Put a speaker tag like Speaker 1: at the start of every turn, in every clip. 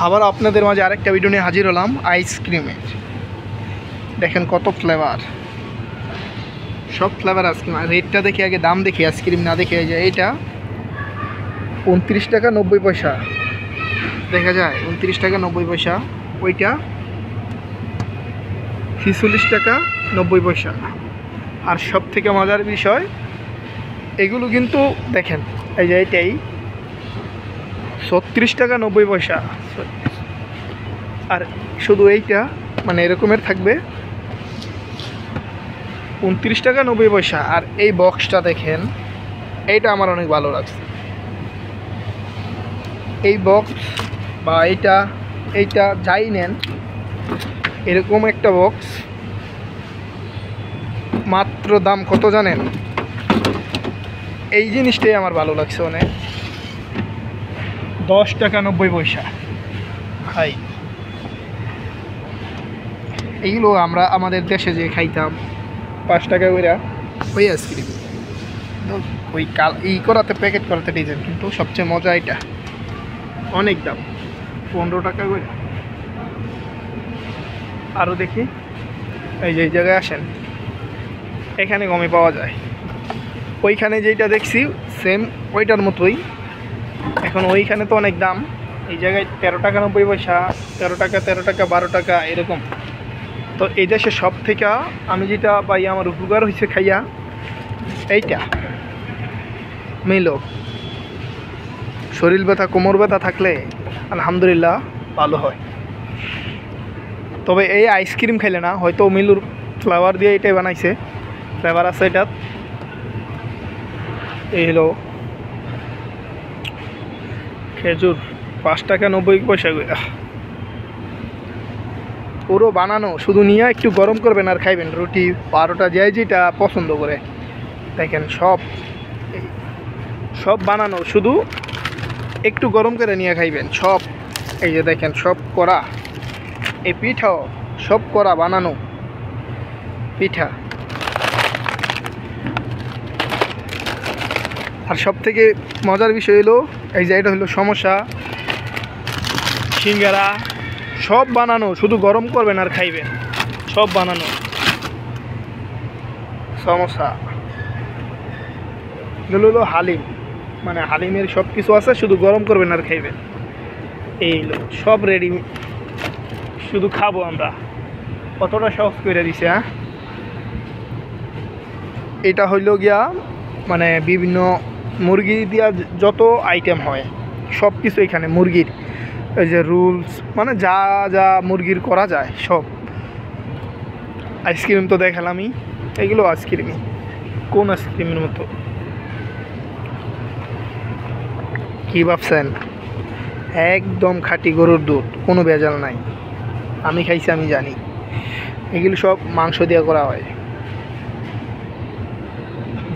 Speaker 1: আবার আপনাদের মাঝে আরেকটা ভিডিও নিয়ে হাজির হলাম আইসক্রিমের। দেখেন কত ফ্লেভার, সব ফ্লেভার আইসক্রিম। আর রেটটা দেখি আগে, দাম দেখি, আইসক্রিম না দেখে যায়। এইটা 29 টাকা 90 পয়সা, দেখা যায় 29 টাকা 90 পয়সা। ওইটা 46 টাকা 90 পয়সা। আর সব থেকে মজার বিষয়, এগুলো কিন্তু দেখেন, এই যে এইটাই 36 টাকা 90 পয়সা। আর শুধু এইটা মানে এরকমের থাকবে 29 টাকা 90 পয়সা। আর এই বক্সটা দেখেন, এইটা আমার অনেক ভালো লাগছে। এই বক্স বা এইটা যাই নেন, এরকম একটা বক্স মাত্র দাম কত জানেন? এই জিনিসটাই আমার ভালো লাগছে অনেক, 10 টাকা 90 পয়সা। ভাই এইগুলো আমরা আমাদের দেশে যে খাইতাম 5 টাকা করে ওই আইসক্রিম, ওই করাতে প্যাকেট করাতে ডিজাইন, কিন্তু সবচেয়ে মজা এটা, অনেক দাম 15 টাকা করে। আরও দেখি, এই যে এই জায়গায় আসেন, এখানে কমে পাওয়া যায়। ওইখানে যেটা দেখছি সেম ওইটার মতোই, এখন ওইখানে তো অনেক দাম। এই জায়গায় 13 টাকা 90 পয়সা, 13 টাকা 12 টাকা এরকম। তো এই দেশে সব থেকে আমি যেটা পাই, আমার উপকার হয়েছে খাইয়া, এইটা মিলো। শরীর ব্যথা, কোমর ব্যথা থাকলে আলহামদুলিল্লাহ ভালো হয়। তবে এই আইসক্রিম খাইলে না, হয়তো মিলুর ফ্লেভার দিয়ে এটাই বানাইছে, ফ্লেভার আছে এটার। এই হলো খেজুর, 5 টাকা 90 পয়সা করে। পুরো বানানো, শুধু নিয়ে একটু গরম করবেন আর খাইবেন। রুটি পারোটা যাই যেটা পছন্দ করে, দেখেন সব বানানো, শুধু একটু গরম করে নিয়ে খাইবেন সব। এই যে দেখেন সব করা, এই পিঠাও সব করা বানানো পিঠা। আর সব থেকে মজার বিষয় হলো এই যে এটা হলো সমোসা, সিঙ্গারা, সব বানানো, শুধু গরম করবেন আর খাইবেন, সব বানানো। সমোসা এগুলো হলো হালিম, মানে হালিমের সব কিছু আছে, শুধু গরম করবেন আর খাইবেন। এই হলো সব রেডি, শুধু খাবো আমরা। কতটা সহজ করে দিছে। হ্যাঁ, এটা হইল গিয়া মানে বিভিন্ন মুরগি দিয়া যত আইটেম হয় সব কিছু এখানে, মুরগির এই যে রুলস, মানে যা যা মুরগির করা যায় সব। আইসক্রিম তো দেখালামই, এগুলো আইসক্রিমই, কোন আইসক্রিমের মতো কি ভাবছেন? একদম খাঁটি গরুর দুধ, কোনো ভেজাল নাই। আমি খাইছি, আমি জানি। এগুলো সব মাংস দিয়ে করা হয়,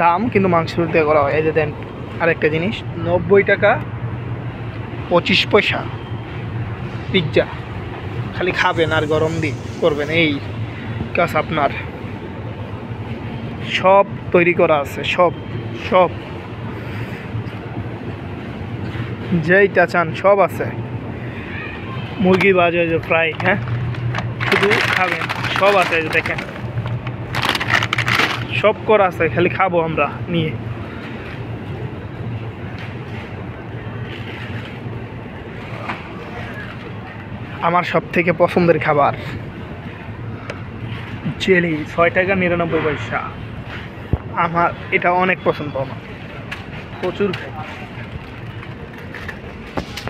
Speaker 1: দাম কিন্তু মাংস দিয়ে করা হয়। এই যে দেন আরেকটা জিনিস, 90 টাকা 25 পয়সা পিৎজা। খালি খাবেন আর গরম দিয়ে করবেন, এই কাজ আপনার। সব তৈরি করা আছে, সব সব যেইটা চান সব আছে। মুরগি ভাজা, যে ফ্রাই, হ্যাঁ, শুধু খাবেন, সব আছে। দেখেন সব করা আছে, খালি খাবো আমরা নিয়ে। আমার সব থেকে পছন্দের খাবার জেলি, 6 টাকা 99 পয়সা। আমার এটা অনেক পছন্দ, আমার প্রচুর খাই।